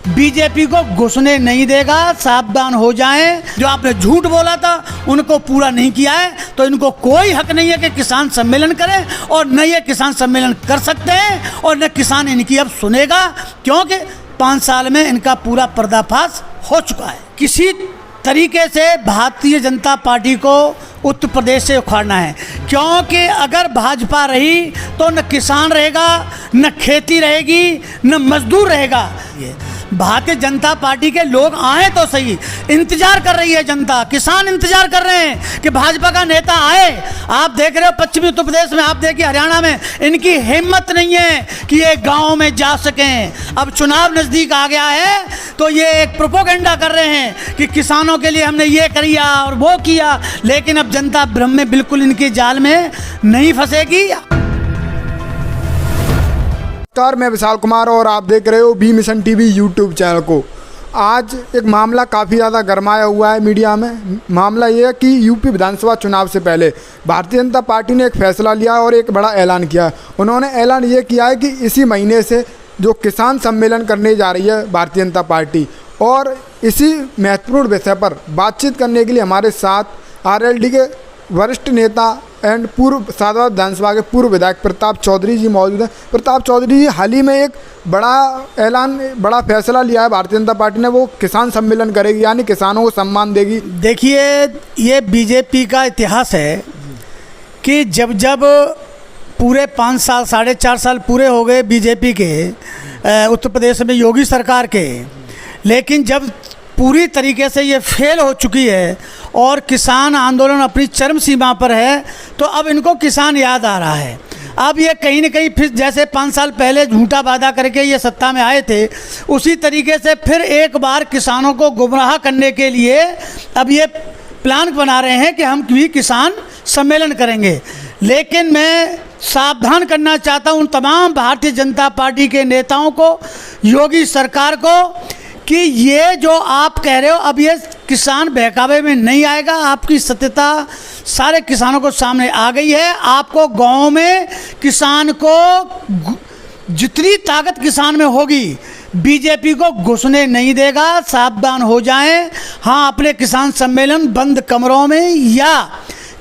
BJP को घुसने नहीं देगा, सावधान हो जाएं। जो आपने झूठ बोला था उनको पूरा नहीं किया है, तो इनको कोई हक नहीं है कि किसान सम्मेलन करें, और न ये किसान सम्मेलन कर सकते हैं और न किसान इनकी अब सुनेगा, क्योंकि 5 साल में इनका पूरा पर्दाफाश हो चुका है। किसी तरीके से भारतीय जनता पार्टी को उत्तर प्रदेश से उखाड़ना है, क्योंकि अगर भाजपा रही तो न किसान रहेगा, न खेती रहेगी, न मजदूर रहेगा। ये भारतीय जनता पार्टी के लोग आए तो सही, इंतजार कर रही है जनता, किसान इंतजार कर रहे हैं कि भाजपा का नेता आए। आप देख रहे हो पश्चिमी उत्तर प्रदेश में, आप देखिए हरियाणा में, इनकी हिम्मत नहीं है कि ये गांव में जा सकें। अब चुनाव नज़दीक आ गया है तो ये एक प्रोपोगेंडा कर रहे हैं कि किसानों के लिए हमने ये किया और वो किया, लेकिन अब जनता भ्रम में बिल्कुल इनके जाल में नहीं फंसेगी। नमस्कार, मैं विशाल कुमार और आप देख रहे हो B mission TV YouTube channel को। आज एक मामला काफ़ी ज़्यादा गरमाया हुआ है मीडिया में। मामला ये है कि यूपी विधानसभा चुनाव से पहले भारतीय जनता पार्टी ने एक फैसला लिया और एक बड़ा ऐलान किया। उन्होंने ऐलान ये किया है कि इसी महीने से जो किसान सम्मेलन करने जा रही है भारतीय जनता पार्टी, और इसी महत्वपूर्ण विषय पर बातचीत करने के लिए हमारे साथ आरएलडी के वरिष्ठ नेता एंड पूर्व साधवाद विधानसभा के पूर्व विधायक प्रताप चौधरी जी मौजूद हैं। प्रताप चौधरी जी, हाल ही में एक बड़ा फैसला लिया है भारतीय जनता पार्टी ने, वो किसान सम्मेलन करेगी, यानी किसानों को सम्मान देगी। देखिए, ये बीजेपी का इतिहास है कि जब जब पूरे 5 साल 4.5 साल पूरे हो गए बीजेपी के उत्तर प्रदेश में योगी सरकार के, लेकिन जब पूरी तरीके से ये फेल हो चुकी है और किसान आंदोलन अपनी चरम सीमा पर है, तो अब इनको किसान याद आ रहा है। अब ये कहीं न कहीं फिर जैसे 5 साल पहले झूठा वादा करके ये सत्ता में आए थे, उसी तरीके से फिर एक बार किसानों को गुमराह करने के लिए अब ये प्लान बना रहे हैं कि हम भी किसान सम्मेलन करेंगे। लेकिन मैं सावधान करना चाहता हूँ उन तमाम भारतीय जनता पार्टी के नेताओं को, योगी सरकार को, कि ये जो आप कह रहे हो अब ये किसान बहकावे में नहीं आएगा। आपकी सत्यता सारे किसानों को सामने आ गई है। आपको गाँव में किसान को जितनी ताकत किसान में होगी, बीजेपी को घुसने नहीं देगा, सावधान हो जाएं। हाँ, अपने किसान सम्मेलन बंद कमरों में या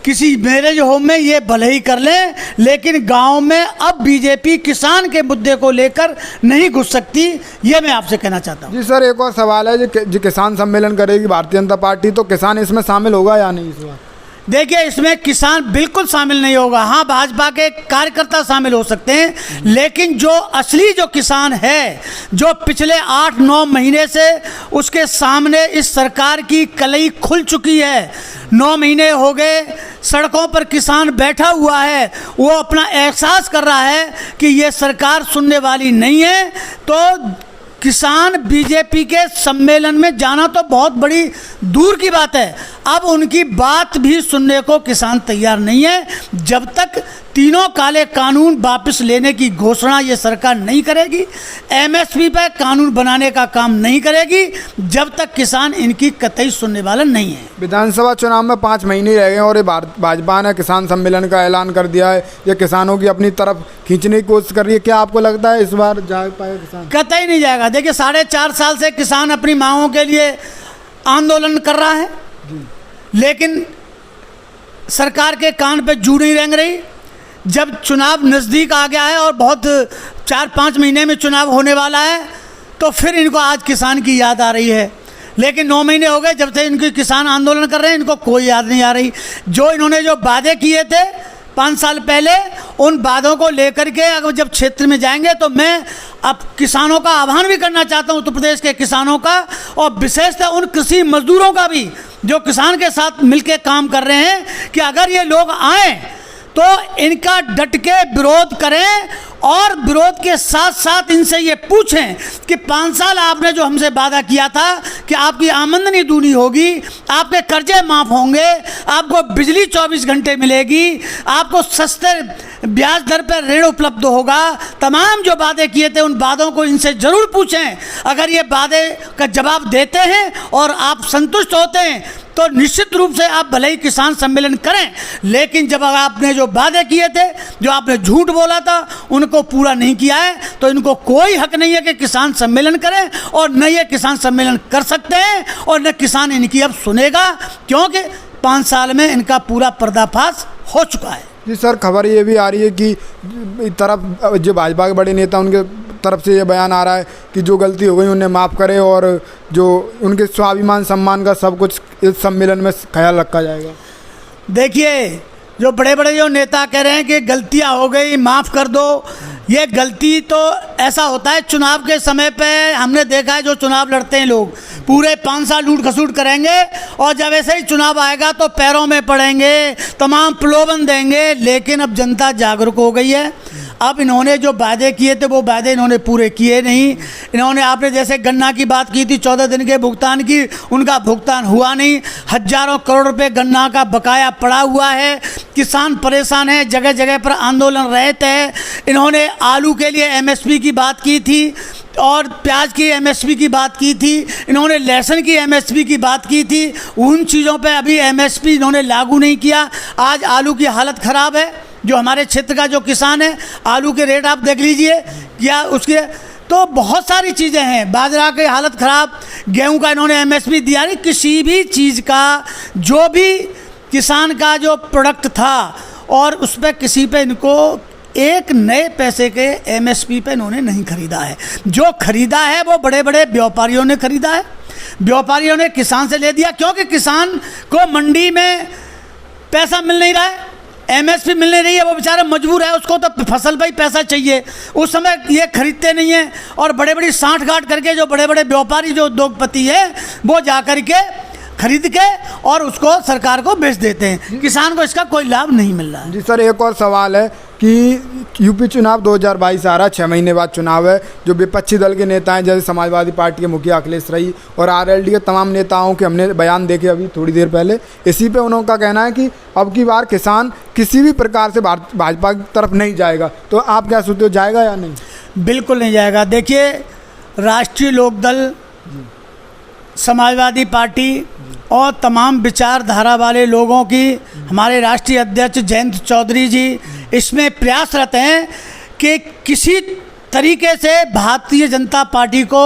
किसी मैरिज होम में ये भले ही कर लें, लेकिन गांव में अब बीजेपी किसान के मुद्दे को लेकर नहीं घुस सकती, ये मैं आपसे कहना चाहता हूँ। जी सर, एक और सवाल है, जो किसान सम्मेलन करेगी भारतीय जनता पार्टी, तो किसान इसमें शामिल होगा या नहीं इस बार? देखिए, इसमें किसान बिल्कुल शामिल नहीं होगा। हाँ, भाजपा के कार्यकर्ता शामिल हो सकते हैं, लेकिन जो असली जो किसान है, जो पिछले 8-9 महीने से उसके सामने इस सरकार की कलई खुल चुकी है, 9 महीने हो गए सड़कों पर किसान बैठा हुआ है, वो अपना एहसास कर रहा है कि ये सरकार सुनने वाली नहीं है, तो किसान बीजेपी के सम्मेलन में जाना तो बहुत बड़ी दूर की बात है। अब उनकी बात भी सुनने को किसान तैयार नहीं है। जब तक तीनों काले कानून वापस लेने की घोषणा ये सरकार नहीं करेगी, एमएसपी पर कानून बनाने का काम नहीं करेगी, जब तक किसान इनकी कतई सुनने वाला नहीं है। विधानसभा चुनाव में 5 महीने रह गए और ये भाजपा ने किसान सम्मेलन का ऐलान कर दिया है, ये किसानों की अपनी तरफ खींचने की कोशिश कर रही है। क्या आपको लगता है इस बार जा पाएगा किसान? कतई नहीं जाएगा। देखिए, 4.5 साल से किसान अपनी मांगों के लिए आंदोलन कर रहा है, लेकिन सरकार के कान पे जू नहीं रेंग रही। जब चुनाव नज़दीक आ गया है और बहुत 4-5 महीने में चुनाव होने वाला है, तो फिर इनको आज किसान की याद आ रही है। लेकिन 9 महीने हो गए जब से इनके किसान आंदोलन कर रहे हैं, इनको कोई याद नहीं आ रही। जो इन्होंने जो वादे किए थे 5 साल पहले, उन वादों को लेकर के अगर जब क्षेत्र में जाएंगे, तो मैं अब किसानों का आह्वान भी करना चाहता हूं, उत्तर प्रदेश के किसानों का, और विशेषतः उन कृषि मजदूरों का भी जो किसान के साथ मिलकर काम कर रहे हैं, कि अगर ये लोग आएँ तो इनका डट के विरोध करें, और विरोध के साथ साथ इनसे ये पूछें कि 5 साल आपने जो हमसे वादा किया था कि आपकी आमदनी दूनी होगी, आपके कर्जे माफ़ होंगे, आपको बिजली 24 घंटे मिलेगी, आपको सस्ते ब्याज दर पर ऋण उपलब्ध होगा, तमाम जो वादे किए थे उन वादों को इनसे ज़रूर पूछें। अगर ये वादे का जवाब देते हैं और आप संतुष्ट होते हैं, तो निश्चित रूप से आप भले ही किसान सम्मेलन करें, लेकिन जब आपने जो वादे किए थे, जो आपने झूठ बोला था, उनको पूरा नहीं किया है, तो इनको कोई हक नहीं है कि किसान सम्मेलन करें, और न ये किसान सम्मेलन कर सकते हैं और न किसान इनकी अब सुनेगा, क्योंकि 5 साल में इनका पूरा पर्दाफाश हो चुका है। जी सर, खबर ये भी आ रही है कि तरफ जो भाजपा के बड़े नेता उनके तरफ से ये बयान आ रहा है कि जो गलती हो गई उन्हें माफ़ करें और जो उनके स्वाभिमान सम्मान का सब कुछ इस सम्मेलन में ख्याल रखा जाएगा। देखिए, जो बड़े बड़े जो नेता कह रहे हैं कि गलतियां हो गई माफ़ कर दो, ये गलती तो ऐसा होता है चुनाव के समय पे। हमने देखा है जो चुनाव लड़ते हैं लोग पूरे 5 साल लूट खसूट करेंगे और जब ऐसे ही चुनाव आएगा तो पैरों में पड़ेंगे, तमाम प्रलोभन देंगे, लेकिन अब जनता जागरूक हो गई है। अब इन्होंने जो वादे किए थे वो वादे इन्होंने पूरे किए नहीं। इन्होंने, आपने जैसे गन्ना की बात की थी, 14 दिन के भुगतान की, उनका भुगतान हुआ नहीं। हजारों करोड़ रुपए गन्ना का बकाया पड़ा हुआ है, किसान परेशान है, जगह जगह पर आंदोलन रहते हैं। इन्होंने आलू के लिए एमएसपी की बात की थी और प्याज की एमएसपी की बात की थी, इन्होंने लहसुन की एमएसपी की बात की थी। उन चीज़ों पे अभी एमएसपी इन्होंने लागू नहीं किया। आज आलू की हालत ख़राब है। जो हमारे क्षेत्र का जो किसान है, आलू के रेट आप देख लीजिए क्या उसके, तो बहुत सारी चीज़ें हैं। बाजरा की हालत ख़राब, गेहूं का इन्होंने एमएसपी दिया नहीं। किसी भी चीज़ का, जो भी किसान का जो प्रोडक्ट था, और उस पर किसी पे इनको एक नए पैसे के एमएसपी पे इन्होंने नहीं खरीदा है। जो खरीदा है वो बड़े बड़े व्यापारियों ने खरीदा है। व्यापारियों ने किसान से ले दिया, क्योंकि किसान को मंडी में पैसा मिल नहीं रहा है, एमएसपी मिल नहीं रही है, वो बेचारा मजबूर है, उसको तो फसल पर ही पैसा चाहिए। उस समय ये खरीदते नहीं हैं, और बड़े बड़ी साठ गांठ करके जो बड़े बड़े व्यापारी जो उद्योगपति है वो जा कर के खरीद के और उसको सरकार को बेच देते हैं। किसान को इसका कोई लाभ नहीं मिल रहा है। जी सर, एक और सवाल है कि यूपी चुनाव 2022 आ रहा है, 6 महीने बाद चुनाव है। जो विपक्षी दल के नेता हैं, जैसे समाजवादी पार्टी के मुखिया अखिलेश रही और आरएलडी के तमाम नेताओं के हमने बयान देखे अभी थोड़ी देर पहले, इसी पे उनका कहना है कि अब की बार किसान किसी भी प्रकार से भाजपा की तरफ नहीं जाएगा। तो आप क्या सोचते हो, जाएगा या नहीं? बिल्कुल नहीं जाएगा। देखिए, राष्ट्रीय लोकदल, समाजवादी पार्टी और तमाम विचारधारा वाले लोगों की, हमारे राष्ट्रीय अध्यक्ष जयंत चौधरी जी इसमें प्रयासरत हैं कि किसी तरीके से भारतीय जनता पार्टी को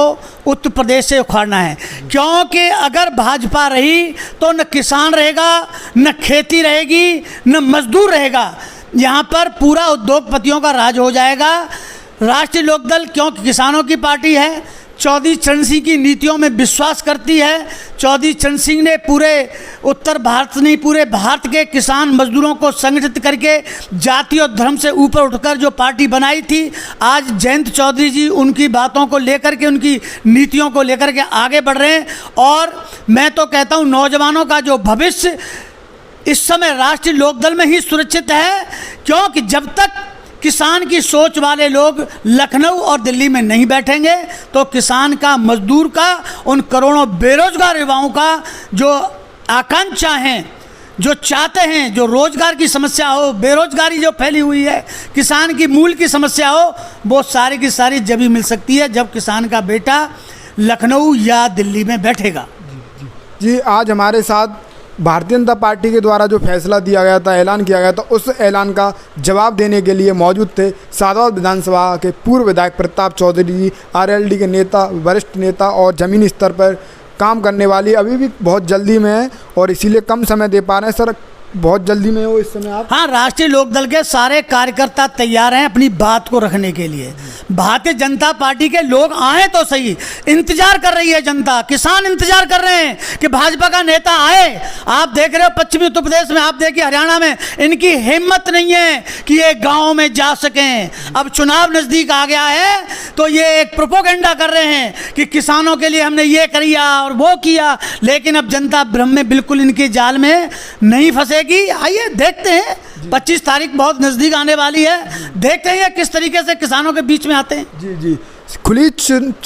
उत्तर प्रदेश से उखाड़ना है। क्योंकि अगर भाजपा रही तो न किसान रहेगा, न खेती रहेगी, न मजदूर रहेगा। यहाँ पर पूरा उद्योगपतियों का राज हो जाएगा। राष्ट्रीय लोकदल क्योंकि किसानों की पार्टी है, चौधरी चरण सिंह की नीतियों में विश्वास करती है। चौधरी चरण सिंह ने पूरे उत्तर भारत नहीं, पूरे भारत के किसान मजदूरों को संगठित करके जाति और धर्म से ऊपर उठकर जो पार्टी बनाई थी, आज जयंत चौधरी जी उनकी बातों को लेकर के, उनकी नीतियों को लेकर के आगे बढ़ रहे हैं। और मैं तो कहता हूँ नौजवानों का जो भविष्य इस समय राष्ट्रीय लोकदल में ही सुरक्षित है, क्योंकि जब तक किसान की सोच वाले लोग लखनऊ और दिल्ली में नहीं बैठेंगे तो किसान का, मजदूर का, उन करोड़ों बेरोजगार युवाओं का जो आकांक्षा हैं, जो चाहते हैं, जो रोजगार की समस्या हो, बेरोजगारी जो फैली हुई है, किसान की मूल की समस्या हो, वो सारी की सारी जब ही मिल सकती है जब किसान का बेटा लखनऊ या दिल्ली में बैठेगा। जी, आज हमारे साथ भारतीय जनता पार्टी के द्वारा जो फैसला दिया गया था, ऐलान किया गया था, उस ऐलान का जवाब देने के लिए मौजूद थे सादौद विधानसभा के पूर्व विधायक प्रताप चौधरी जी, आरएलडी के नेता, वरिष्ठ नेता और ज़मीनी स्तर पर काम करने वाली, अभी भी बहुत जल्दी में है और इसीलिए कम समय दे पा रहे हैं। सर, बहुत जल्दी में हो इस समय आप? हाँ, राष्ट्रीय लोकदल के सारे कार्यकर्ता तैयार हैं अपनी बात को रखने के लिए। भारतीय जनता पार्टी के लोग आए तो सही, इंतजार कर रही है जनता, किसान इंतजार कर रहे हैं कि भाजपा का नेता आए। आप देख रहे हो पश्चिमी उत्तर प्रदेश में, आप देखिए हरियाणा में, इनकी हिम्मत नहीं है कि ये गाँव में जा सकें। अब चुनाव नज़दीक आ गया है तो ये एक प्रोपोगेंडा कर रहे हैं कि किसानों के लिए हमने ये किया और वो किया, लेकिन अब जनता भ्रम में बिल्कुल इनके जाल में नहीं फंसे। आइए देखते हैं, 25 तारीख बहुत नज़दीक आने वाली है, देखते हैं किस तरीके से किसानों के बीच में आते हैं। जी जी,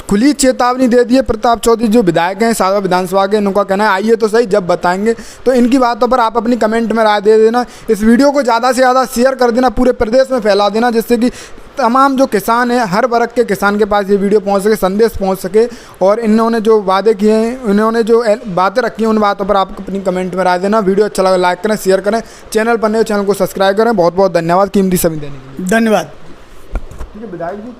खुली चेतावनी दे दी है प्रताप चौधरी जो विधायक हैं सादौद विधानसभा के। इनका कहना है आइए तो सही, जब बताएंगे। तो इनकी बातों पर आप अपनी कमेंट में राय दे देना। इस वीडियो को ज़्यादा से ज़्यादा शेयर कर देना, पूरे प्रदेश में फैला देना, जिससे कि तमाम जो किसान हैं, हर वर्ग के किसान के पास ये वीडियो पहुंच सके, संदेश पहुंच सके। और इन्होंने जो वादे किए हैं, इन्होंने जो बातें रखी हैं, उन बातों पर आप अपनी कमेंट में राय देना। वीडियो अच्छा लगा लाइक करें, शेयर करें, चैनल पर नए चैनल को सब्सक्राइब करें। बहुत बहुत धन्यवाद कीमती समय देने के लिए। धन्यवाद। ठीक है विधायक जी।